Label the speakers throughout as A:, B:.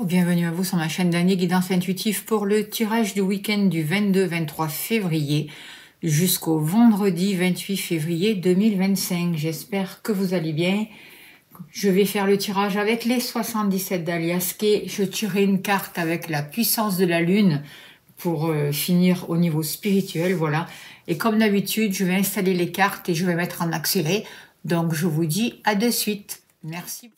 A: Bienvenue à vous sur ma chaîne d'Annie Guidance Intuitive pour le tirage du week-end du 22-23 février jusqu'au vendredi 28 février 2025. J'espère que vous allez bien. Je vais faire le tirage avec les 77 d'Aliasqué. Je tirerai une carte avec la puissance de la lune pour finir au niveau spirituel, voilà. Et comme d'habitude, je vais installer les cartes et je vais mettre en accéléré. Donc je vous dis à de suite. Merci.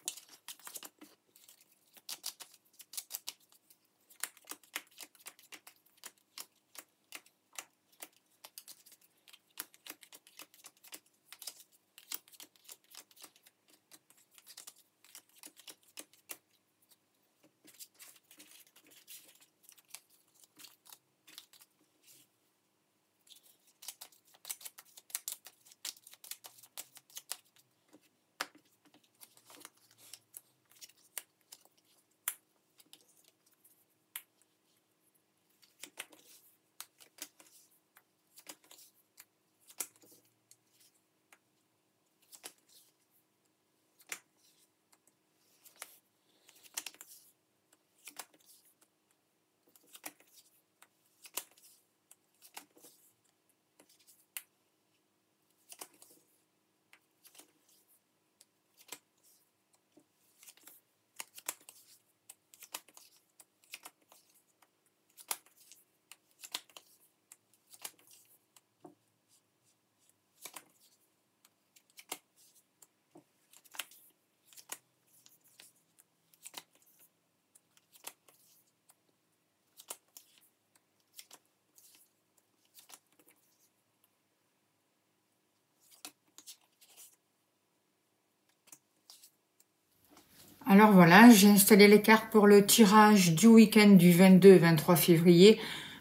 A: Alors voilà, j'ai installé les cartes pour le tirage du week-end du 22-23 février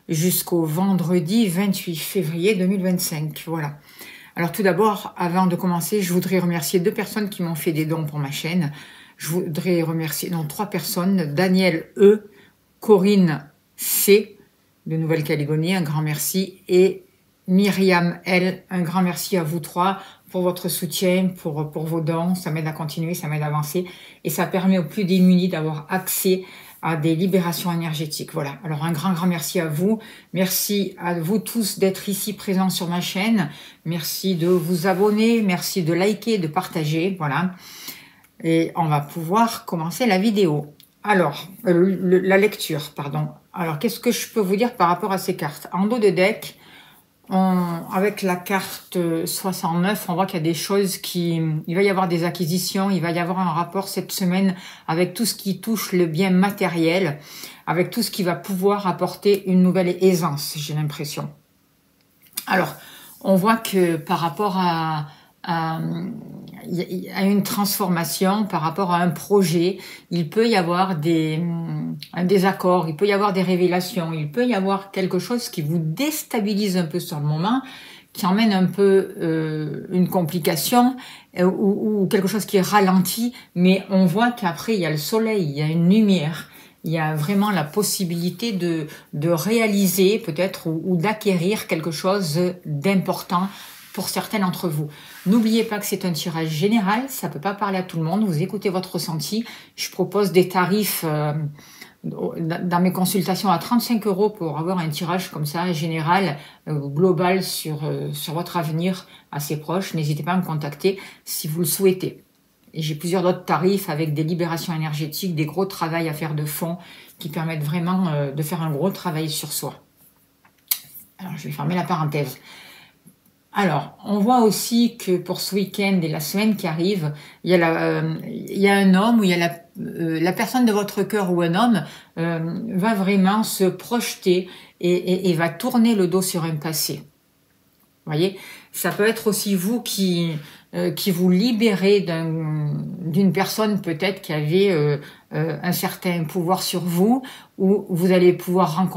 A: jusqu'au vendredi 28 février 2025. Voilà. Alors tout d'abord, avant de commencer, je voudrais remercier deux personnes qui m'ont fait des dons pour ma chaîne. Je voudrais remercier, non, trois personnes, Daniel E, Corinne C, de Nouvelle-Calédonie, un grand merci, et Myriam L, un grand merci à vous trois pour votre soutien, pour vos dons. Ça m'aide à continuer, ça m'aide à avancer et ça permet aux plus démunis d'avoir accès à des libérations énergétiques. Voilà, alors un grand merci à vous. Merci à vous tous d'être ici présents sur ma chaîne. Merci de vous abonner, merci de liker, de partager, voilà. Et on va pouvoir commencer la vidéo. Alors, la lecture, pardon. Alors, qu'est-ce que je peux vous dire par rapport à ces cartes? En dos de deck, avec la carte 69, on voit qu'il y a des choses il va y avoir des acquisitions, il va y avoir un rapport cette semaine avec tout ce qui touche le bien matériel, avec tout ce qui va pouvoir apporter une nouvelle aisance, j'ai l'impression. Alors, on voit que par rapport à une transformation, par rapport à un projet, il peut y avoir un désaccord, il peut y avoir des révélations, il peut y avoir quelque chose qui vous déstabilise un peu sur le moment, qui emmène un peu une complication ou quelque chose qui ralentit, mais on voit qu'après il y a le soleil, il y a une lumière. Il y a vraiment la possibilité de réaliser peut-être ou d'acquérir quelque chose d'important pour certains d'entre vous. N'oubliez pas que c'est un tirage général, ça ne peut pas parler à tout le monde, vous écoutez votre ressenti. Je propose des tarifs dans mes consultations à 35 € pour avoir un tirage comme ça, général, global sur votre avenir assez proche. N'hésitez pas à me contacter si vous le souhaitez. Et j'ai plusieurs autres tarifs avec des libérations énergétiques, des gros travails à faire de fond qui permettent vraiment de faire un gros travail sur soi. Alors, je vais fermer la parenthèse. Alors, on voit aussi que pour ce week-end et la semaine qui arrive, il y a un homme ou il y a la personne de votre cœur ou un homme va vraiment se projeter et va tourner le dos sur un passé. Vous voyez, ça peut être aussi vous qui vous libérez d'une personne peut-être qui avait un certain pouvoir sur vous, ou vous allez pouvoir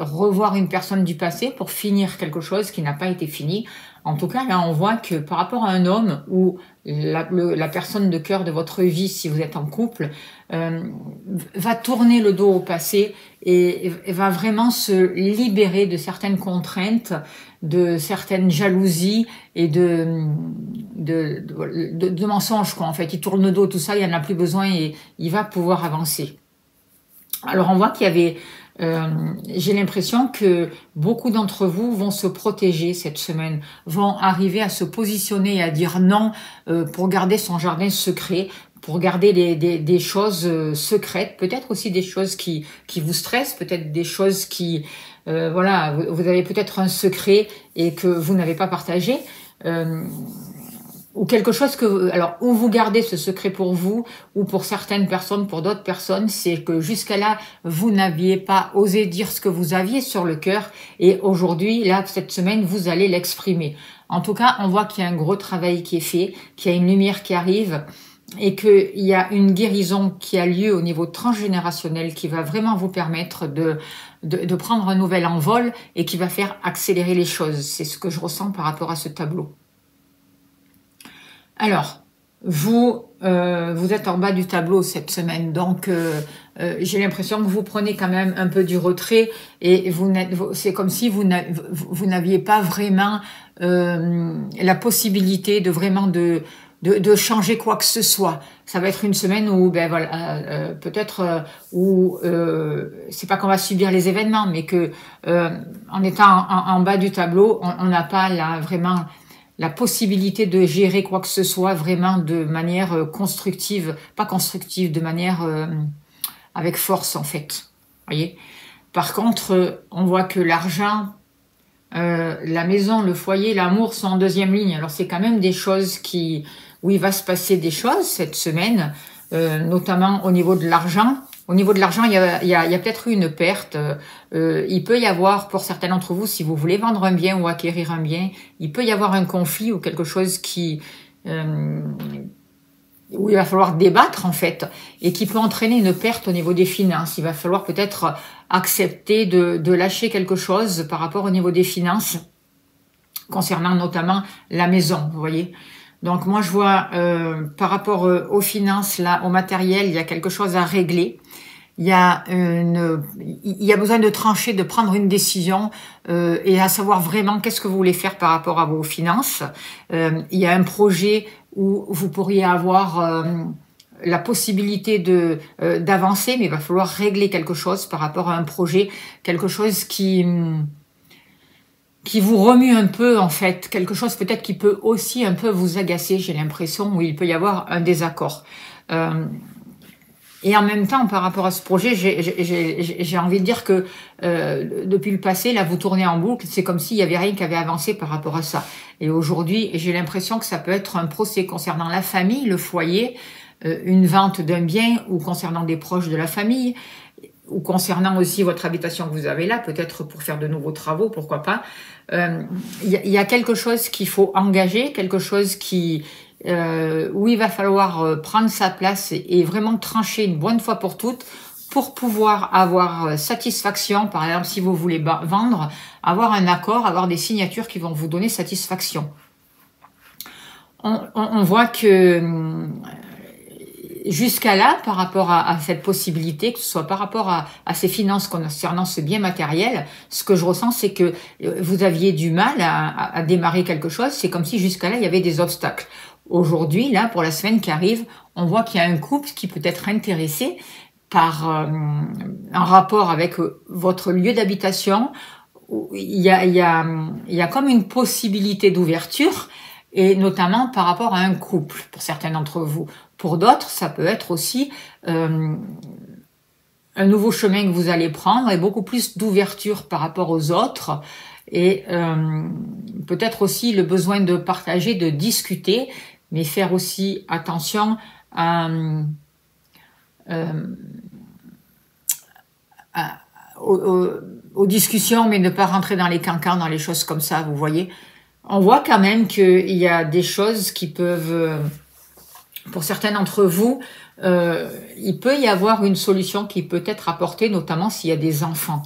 A: revoir une personne du passé pour finir quelque chose qui n'a pas été fini. En tout cas, là, on voit que par rapport à un homme ou la personne de cœur de votre vie, si vous êtes en couple, va tourner le dos au passé et va vraiment se libérer de certaines contraintes, de certaines jalousies et de mensonges, quoi. En fait, il tourne le dos, tout ça, il en a plus besoin et il va pouvoir avancer. Alors on voit qu'il y avait, j'ai l'impression que beaucoup d'entre vous vont se protéger cette semaine, vont arriver à se positionner et à dire non pour garder son jardin secret, pour garder des choses secrètes, peut-être aussi des choses qui vous stressent, peut-être des choses qui, voilà, vous avez peut-être un secret et que vous n'avez pas partagé. Ou quelque chose que, alors, ou vous gardez ce secret pour vous, ou pour certaines personnes, pour d'autres personnes, c'est que jusqu'à là, vous n'aviez pas osé dire ce que vous aviez sur le cœur, et aujourd'hui, là, cette semaine, vous allez l'exprimer. En tout cas, on voit qu'il y a un gros travail qui est fait, qu'il y a une lumière qui arrive, et qu'il y a une guérison qui a lieu au niveau transgénérationnel qui va vraiment vous permettre de prendre un nouvel envol et qui va faire accélérer les choses. C'est ce que je ressens par rapport à ce tableau. Alors, vous êtes en bas du tableau cette semaine, donc j'ai l'impression que vous prenez quand même un peu du retrait et c'est comme si vous n'aviez pas vraiment la possibilité de vraiment de changer quoi que ce soit. Ça va être une semaine où, ben voilà, peut-être où c'est pas qu'on va subir les événements, mais que en étant en bas du tableau, on n'a pas là vraiment la possibilité de gérer quoi que ce soit vraiment de manière constructive, pas constructive, de manière avec force en fait. Voyez. Par contre, on voit que l'argent, la maison, le foyer, l'amour sont en deuxième ligne. Alors c'est quand même des choses où il va se passer des choses cette semaine, notamment au niveau de l'argent. Au niveau de l'argent, il y a peut-être eu une perte. Il peut y avoir, pour certains d'entre vous, si vous voulez vendre un bien ou acquérir un bien, il peut y avoir un conflit ou quelque chose où il va falloir débattre en fait, et qui peut entraîner une perte au niveau des finances. Il va falloir peut-être accepter de lâcher quelque chose par rapport au niveau des finances, concernant notamment la maison, vous voyez. Donc moi je vois par rapport aux finances, là, au matériel, il y a quelque chose à régler. Il y a besoin de trancher, de prendre une décision et à savoir vraiment qu'est-ce que vous voulez faire par rapport à vos finances. Il y a un projet où vous pourriez avoir la possibilité d'avancer, mais il va falloir régler quelque chose par rapport à un projet, quelque chose qui vous remue un peu en fait, quelque chose peut-être qui peut aussi un peu vous agacer, j'ai l'impression, où il peut y avoir un désaccord. Et en même temps, par rapport à ce projet, j'ai envie de dire que depuis le passé, là, vous tournez en boucle, c'est comme s'il y avait rien qui avait avancé par rapport à ça. Et aujourd'hui, j'ai l'impression que ça peut être un procès concernant la famille, le foyer, une vente d'un bien, ou concernant des proches de la famille, ou concernant aussi votre habitation que vous avez là, peut-être pour faire de nouveaux travaux, pourquoi pas. Y a quelque chose qu'il faut engager, quelque chose où il va falloir prendre sa place et vraiment trancher une bonne fois pour toutes pour pouvoir avoir satisfaction. Par exemple, si vous voulez vendre, avoir un accord, avoir des signatures qui vont vous donner satisfaction. On voit que jusqu'à là, par rapport à cette possibilité, que ce soit par rapport à ces finances concernant ce bien matériel, ce que je ressens, c'est que vous aviez du mal à démarrer quelque chose. C'est comme si jusqu'à là, il y avait des obstacles. Aujourd'hui, là, pour la semaine qui arrive, on voit qu'il y a un couple qui peut être intéressé par un rapport avec votre lieu d'habitation. Il y a comme une possibilité d'ouverture, et notamment par rapport à un couple, pour certains d'entre vous. Pour d'autres, ça peut être aussi un nouveau chemin que vous allez prendre et beaucoup plus d'ouverture par rapport aux autres, et peut-être aussi le besoin de partager, de discuter, mais faire aussi attention aux discussions, mais ne pas rentrer dans les cancans, dans les choses comme ça, vous voyez. On voit quand même qu'il y a des choses qui peuvent, pour certains d'entre vous, il peut y avoir une solution qui peut être apportée, notamment s'il y a des enfants.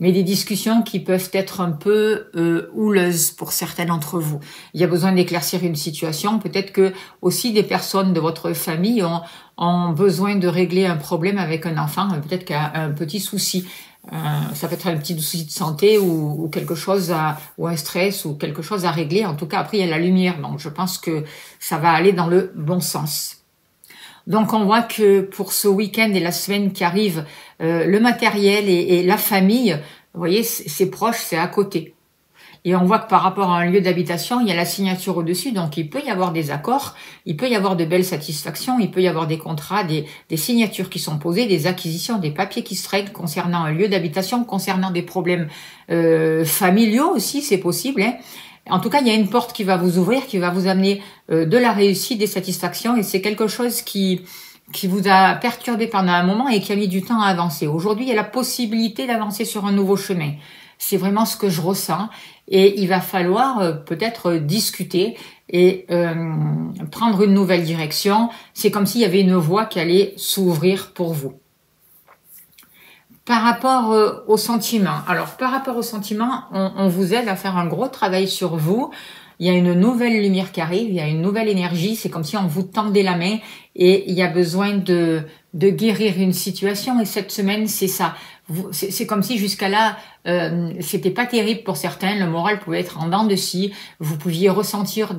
A: Mais des discussions qui peuvent être un peu houleuses pour certains d'entre vous. Il y a besoin d'éclaircir une situation. Peut-être que aussi des personnes de votre famille ont besoin de régler un problème avec un enfant. Peut-être qu'il y a un petit souci. Ça peut être un petit souci de santé ou quelque chose ou un stress ou quelque chose à régler. En tout cas, après, il y a la lumière. Donc, je pense que ça va aller dans le bon sens. Donc on voit que pour ce week-end et la semaine qui arrive, le matériel et la famille, vous voyez, c'est proche, c'est à côté. Et on voit que par rapport à un lieu d'habitation, il y a la signature au-dessus, donc il peut y avoir des accords, il peut y avoir de belles satisfactions, il peut y avoir des contrats, des signatures qui sont posées, des acquisitions, des papiers qui se règlent concernant un lieu d'habitation, concernant des problèmes familiaux aussi, c'est possible. Hein. En tout cas, il y a une porte qui va vous ouvrir, qui va vous amener de la réussite, des satisfactions, et c'est quelque chose qui vous a perturbé pendant un moment et qui a mis du temps à avancer. Aujourd'hui, il y a la possibilité d'avancer sur un nouveau chemin. C'est vraiment ce que je ressens et il va falloir peut-être discuter et prendre une nouvelle direction. C'est comme s'il y avait une voie qui allait s'ouvrir pour vous. Par rapport aux sentiments, alors par rapport aux sentiments, on vous aide à faire un gros travail sur vous. Il y a une nouvelle lumière qui arrive, il y a une nouvelle énergie, c'est comme si on vous tendait la main et il y a besoin de guérir une situation et cette semaine c'est ça. C'est comme si jusqu'à là, c'était pas terrible pour certains, le moral pouvait être en dents de scie, vous pouviez ressentir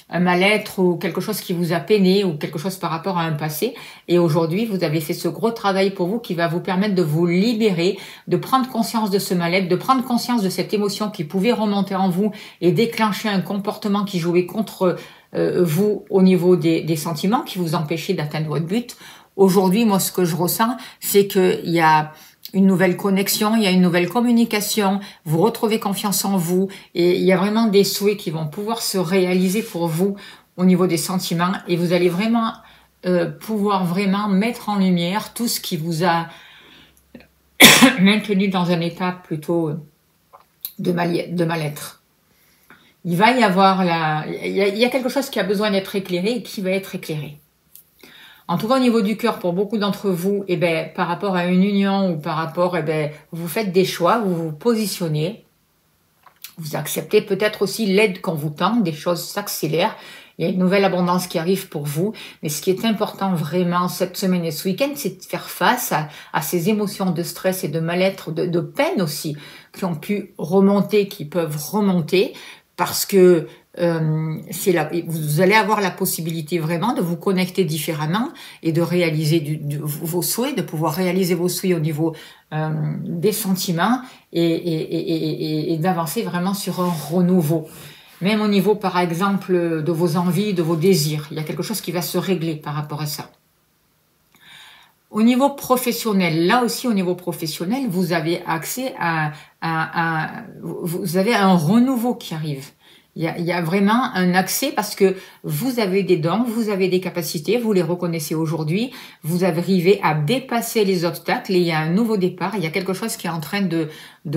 A: un mal-être ou quelque chose qui vous a peiné ou quelque chose par rapport à un passé. Et aujourd'hui, vous avez fait ce gros travail pour vous qui va vous permettre de vous libérer, de prendre conscience de ce mal-être, de prendre conscience de cette émotion qui pouvait remonter en vous et déclencher un comportement qui jouait contre vous au niveau des sentiments, qui vous empêchait d'atteindre votre but. Aujourd'hui, moi, ce que je ressens, c'est qu'il y a une nouvelle connexion, il y a une nouvelle communication, vous retrouvez confiance en vous et il y a vraiment des souhaits qui vont pouvoir se réaliser pour vous au niveau des sentiments et vous allez vraiment pouvoir vraiment mettre en lumière tout ce qui vous a maintenu dans un état plutôt de mal-être. Il va y avoir il y a quelque chose qui a besoin d'être éclairé et qui va être éclairé. En tout cas, au niveau du cœur, pour beaucoup d'entre vous, par rapport à une union ou par rapport, vous faites des choix, vous vous positionnez, vous acceptez peut-être aussi l'aide qu'on vous tend, des choses s'accélèrent, il y a une nouvelle abondance qui arrive pour vous. Mais ce qui est important vraiment cette semaine et ce week-end, c'est de faire face à ces émotions de stress et de mal-être, de peine aussi, qui ont pu remonter, qui peuvent remonter, parce que vous allez avoir la possibilité vraiment de vous connecter différemment et de réaliser vos souhaits, de pouvoir réaliser vos souhaits au niveau des sentiments et d'avancer vraiment sur un renouveau. Même au niveau, par exemple, de vos envies, de vos désirs, il y a quelque chose qui va se régler par rapport à ça. Au niveau professionnel, là aussi au niveau professionnel, vous avez accès vous avez un renouveau qui arrive. Il y a vraiment un accès parce que vous avez des dons, vous avez des capacités, vous les reconnaissez aujourd'hui, vous arrivez à dépasser les obstacles et il y a un nouveau départ, il y a quelque chose qui est en train de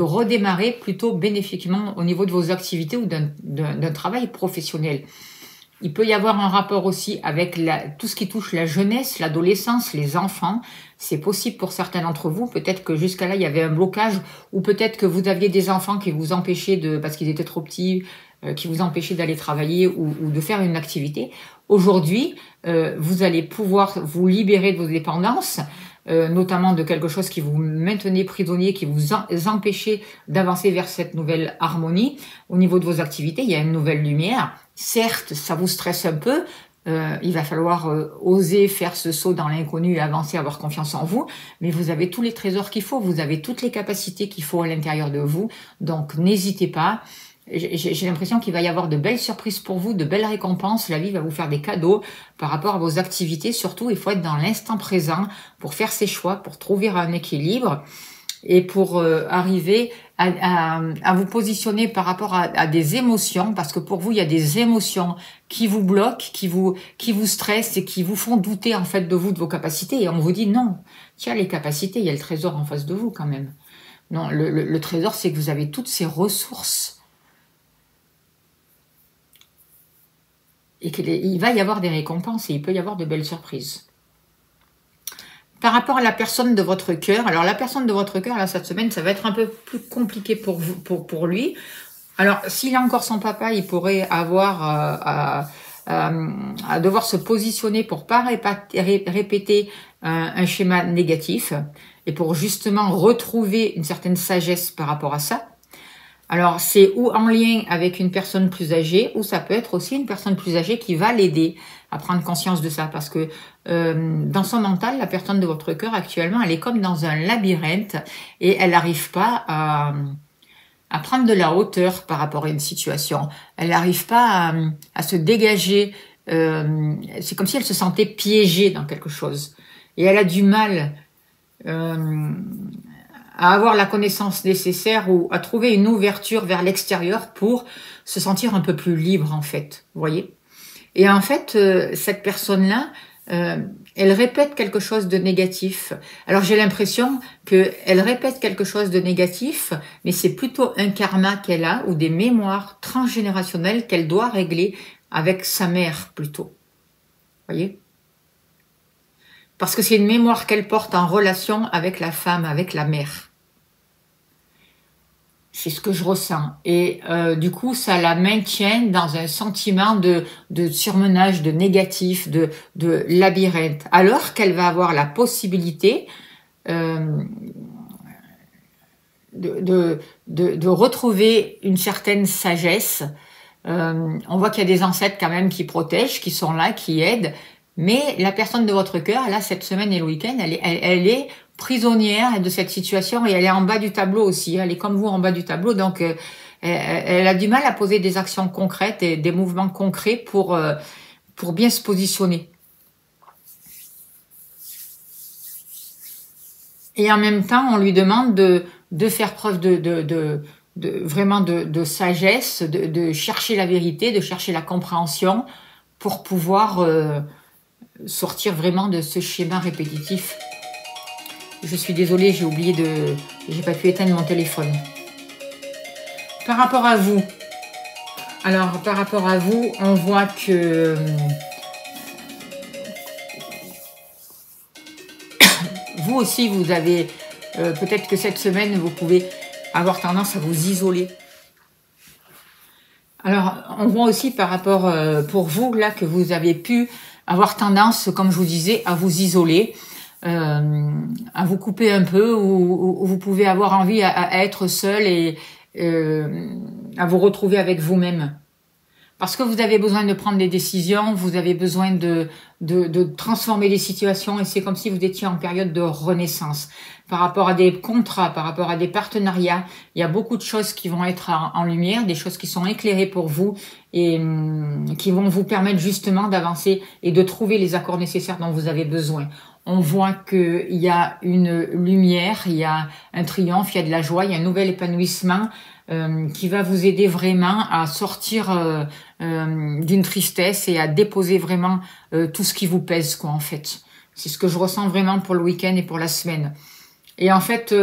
A: redémarrer plutôt bénéfiquement au niveau de vos activités ou d'un travail professionnel. Il peut y avoir un rapport aussi avec tout ce qui touche la jeunesse, l'adolescence, les enfants. C'est possible pour certains d'entre vous. Peut-être que jusqu'à là, il y avait un blocage ou peut-être que vous aviez des enfants qui vous empêchaient parce qu'ils étaient trop petits, qui vous empêchaient d'aller travailler ou de faire une activité. Aujourd'hui, vous allez pouvoir vous libérer de vos dépendances, notamment de quelque chose qui vous maintenait prisonnier, qui vous empêchait d'avancer vers cette nouvelle harmonie. Au niveau de vos activités, il y a une nouvelle lumière. Certes, ça vous stresse un peu. Il va falloir oser faire ce saut dans l'inconnu et avancer, avoir confiance en vous. Mais vous avez tous les trésors qu'il faut. Vous avez toutes les capacités qu'il faut à l'intérieur de vous. Donc, n'hésitez pas. J'ai l'impression qu'il va y avoir de belles surprises pour vous, de belles récompenses. La vie va vous faire des cadeaux par rapport à vos activités. Surtout, il faut être dans l'instant présent pour faire ses choix, pour trouver un équilibre et pour arriver à vous positionner par rapport à des émotions. Parce que pour vous, il y a des émotions qui vous bloquent, qui vous stressent et qui vous font douter en fait de vous, de vos capacités. Et on vous dit non, tiens, les capacités, il y a le trésor en face de vous quand même. Non, le trésor, c'est que vous avez toutes ces ressources. Et qu'il va y avoir des récompenses et il peut y avoir de belles surprises. Par rapport à la personne de votre cœur, alors la personne de votre cœur, là, cette semaine, ça va être un peu plus compliqué pour vous, pour lui. Alors, s'il a encore son papa, il pourrait avoir à devoir se positionner pour pas répéter un schéma négatif et pour justement retrouver une certaine sagesse par rapport à ça. Alors, c'est ou en lien avec une personne plus âgée, ou ça peut être aussi une personne plus âgée qui va l'aider à prendre conscience de ça. Parce que dans son mental, la personne de votre cœur actuellement, elle est comme dans un labyrinthe et elle n'arrive pas à prendre de la hauteur par rapport à une situation. Elle n'arrive pas à se dégager. C'est comme si elle se sentait piégée dans quelque chose. Et elle a du mal à avoir la connaissance nécessaire ou à trouver une ouverture vers l'extérieur pour se sentir un peu plus libre, en fait. Vous voyez? Et en fait, cette personne-là, elle répète quelque chose de négatif. Alors j'ai l'impression qu'elle répète quelque chose de négatif, mais c'est plutôt un karma qu'elle a ou des mémoires transgénérationnelles qu'elle doit régler avec sa mère plutôt. Vous voyez? Parce que c'est une mémoire qu'elle porte en relation avec la femme, avec la mère. C'est ce que je ressens. Et du coup, ça la maintient dans un sentiment de surmenage, de négatif, de labyrinthe. Alors qu'elle va avoir la possibilité de retrouver une certaine sagesse. On voit qu'il y a des ancêtres quand même qui protègent, qui sont là, qui aident. Mais la personne de votre cœur, là, cette semaine et le week-end, elle est prisonnière de cette situation et elle est en bas du tableau aussi. Elle est comme vous en bas du tableau, donc elle a du mal à poser des actions concrètes et des mouvements concrets pour bien se positionner. Et en même temps, on lui demande de faire preuve vraiment de sagesse, de chercher la vérité, de chercher la compréhension pour pouvoir sortir vraiment de ce schéma répétitif. Je suis désolée, j'ai pas pu éteindre mon téléphone. Par rapport à vous, alors par rapport à vous, on voit que vous aussi, vous avez peut-être que cette semaine, vous pouvez avoir tendance à vous isoler. Alors, on voit aussi par rapport pour vous là que vous avez pu avoir tendance, comme je vous disais, à vous isoler. À vous couper un peu ou vous pouvez avoir envie à être seul et à vous retrouver avec vous-même. Parce que vous avez besoin de prendre des décisions, vous avez besoin de transformer les situations et c'est comme si vous étiez en période de renaissance. Par rapport à des contrats, par rapport à des partenariats, il y a beaucoup de choses qui vont être en lumière, des choses qui sont éclairées pour vous et qui vont vous permettre justement d'avancer et de trouver les accords nécessaires dont vous avez besoin. On voit qu'il y a une lumière, il y a un triomphe, il y a de la joie, il y a un nouvel épanouissement qui va vous aider vraiment à sortir d'une tristesse et à déposer vraiment tout ce qui vous pèse, quoi, en fait. C'est ce que je ressens vraiment pour le week-end et pour la semaine. Et en fait,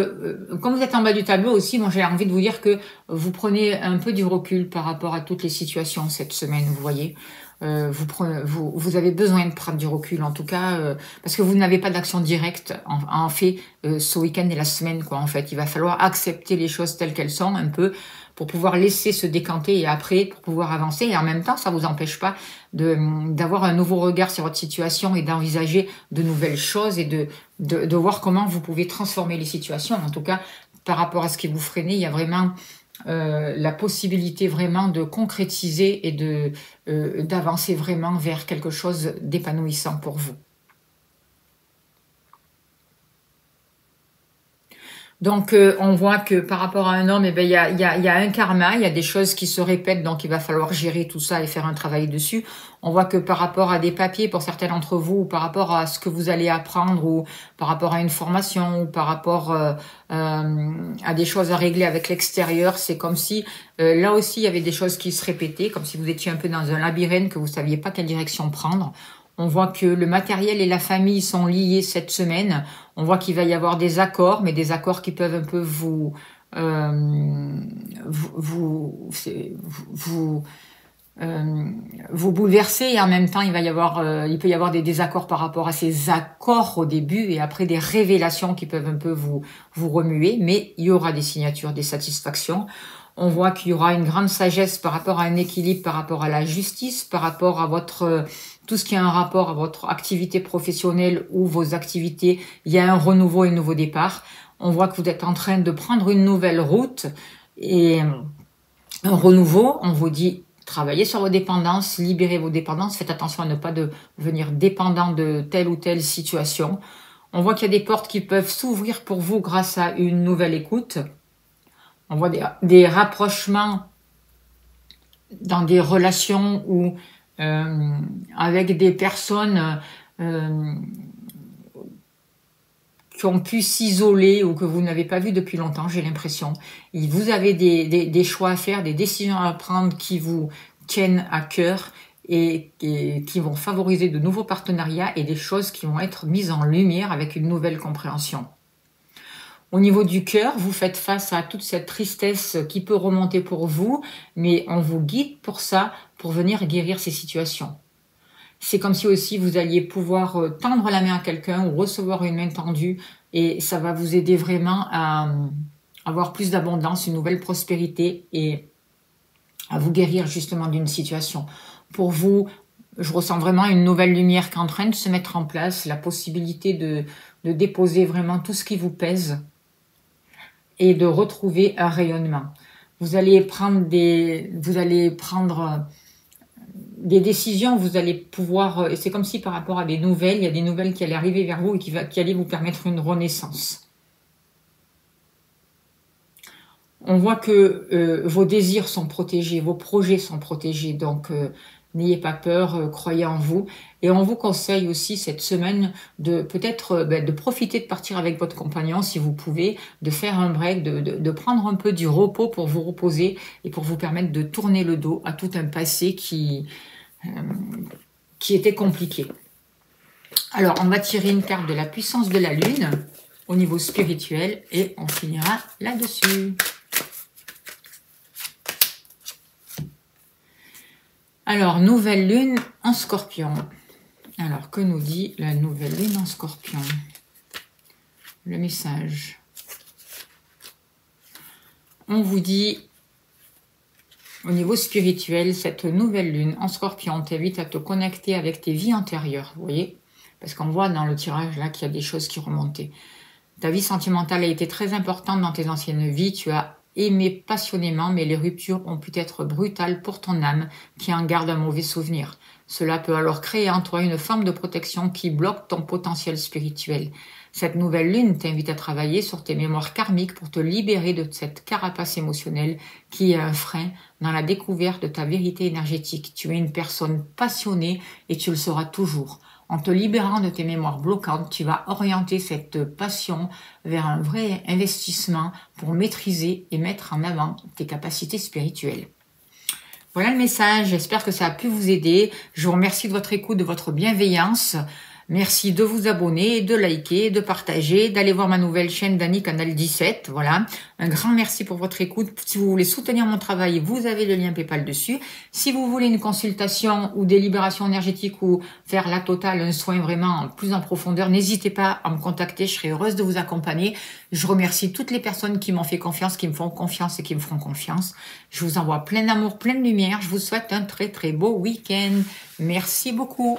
A: comme vous êtes en bas du tableau aussi, moi j'ai envie de vous dire que vous prenez un peu du recul par rapport à toutes les situations cette semaine, vous voyez. Vous avez besoin de prendre du recul, en tout cas, parce que vous n'avez pas d'action directe en fait ce week-end et la semaine, quoi. En fait, il va falloir accepter les choses telles qu'elles sont un peu pour pouvoir laisser se décanter et après pour pouvoir avancer. Et en même temps, ça vous empêche pas d'avoir un nouveau regard sur votre situation et d'envisager de nouvelles choses et de voir comment vous pouvez transformer les situations. En tout cas, par rapport à ce qui vous freinait, il y a vraiment la possibilité vraiment de concrétiser et d'avancer vraiment vers quelque chose d'épanouissant pour vous. Donc, on voit que par rapport à un homme, eh ben, il y a un karma, il y a des choses qui se répètent, donc il va falloir gérer tout ça et faire un travail dessus. On voit que par rapport à des papiers, pour certains d'entre vous, ou par rapport à ce que vous allez apprendre, ou par rapport à une formation, ou par rapport à des choses à régler avec l'extérieur, c'est comme si, là aussi, il y avait des choses qui se répétaient, comme si vous étiez un peu dans un labyrinthe, que vous saviez pas quelle direction prendre. On voit que le matériel et la famille sont liés cette semaine. On voit qu'il va y avoir des accords, mais des accords qui peuvent un peu vous bouleverser et en même temps il peut y avoir des désaccords par rapport à ces accords au début et après des révélations qui peuvent un peu vous remuer, mais il y aura des signatures, des satisfactions. On voit qu'il y aura une grande sagesse par rapport à un équilibre, par rapport à la justice, par rapport à tout ce qui a un rapport à votre activité professionnelle ou vos activités. Il y a un renouveau et un nouveau départ. On voit que vous êtes en train de prendre une nouvelle route. et un renouveau. On vous dit, travaillez sur vos dépendances, libérez vos dépendances, faites attention à ne pas devenir dépendant de telle ou telle situation. On voit qu'il y a des portes qui peuvent s'ouvrir pour vous grâce à une nouvelle écoute. On voit des rapprochements dans des relations ou avec des personnes qui ont pu s'isoler ou que vous n'avez pas vu depuis longtemps, j'ai l'impression. Vous avez des choix à faire, des décisions à prendre qui vous tiennent à cœur et qui vont favoriser de nouveaux partenariats et des choses qui vont être mises en lumière avec une nouvelle compréhension. Au niveau du cœur, vous faites face à toute cette tristesse qui peut remonter pour vous, mais on vous guide pour ça, pour venir guérir ces situations. C'est comme si aussi vous alliez pouvoir tendre la main à quelqu'un ou recevoir une main tendue et ça va vous aider vraiment à avoir plus d'abondance, une nouvelle prospérité et à vous guérir justement d'une situation. Pour vous, je ressens vraiment une nouvelle lumière qui est en train de se mettre en place, la possibilité de déposer vraiment tout ce qui vous pèse et de retrouver un rayonnement. Vous allez prendre des décisions, vous allez pouvoir, et c'est comme si par rapport à des nouvelles, il y a des nouvelles qui allaient arriver vers vous et qui allaient vous permettre une renaissance. On voit que vos désirs sont protégés, vos projets sont protégés, donc n'ayez pas peur, croyez en vous. Et on vous conseille aussi cette semaine de peut-être de profiter de partir avec votre compagnon si vous pouvez, de faire un break, de prendre un peu du repos pour vous reposer et pour vous permettre de tourner le dos à tout un passé qui était compliqué. Alors, on va tirer une carte de la puissance de la lune au niveau spirituel et on finira là-dessus. Alors, nouvelle lune en Scorpion. Alors, que nous dit la nouvelle lune en Scorpion? Le message. On vous dit, au niveau spirituel, cette nouvelle lune en Scorpion t'invite à te connecter avec tes vies antérieures, vous voyez? Parce qu'on voit dans le tirage là qu'il y a des choses qui remontaient. Ta vie sentimentale a été très importante dans tes anciennes vies, tu as aimé passionnément, mais les ruptures ont pu être brutales pour ton âme qui en garde un mauvais souvenir. Cela peut alors créer en toi une forme de protection qui bloque ton potentiel spirituel. Cette nouvelle lune t'invite à travailler sur tes mémoires karmiques pour te libérer de cette carapace émotionnelle qui est un frein dans la découverte de ta vérité énergétique. Tu es une personne passionnée et tu le seras toujours. En te libérant de tes mémoires bloquantes, tu vas orienter cette passion vers un vrai investissement pour maîtriser et mettre en avant tes capacités spirituelles. Voilà le message, j'espère que ça a pu vous aider. Je vous remercie de votre écoute, de votre bienveillance. Merci de vous abonner, de liker, de partager, d'aller voir ma nouvelle chaîne Dany Canal 17. Voilà, un grand merci pour votre écoute. Si vous voulez soutenir mon travail, vous avez le lien PayPal dessus. Si vous voulez une consultation ou des libérations énergétiques ou faire la totale, un soin vraiment plus en profondeur, n'hésitez pas à me contacter, je serai heureuse de vous accompagner. Je remercie toutes les personnes qui m'ont fait confiance, qui me font confiance et qui me feront confiance. Je vous envoie plein d'amour, plein de lumière. Je vous souhaite un très très beau week-end. Merci beaucoup.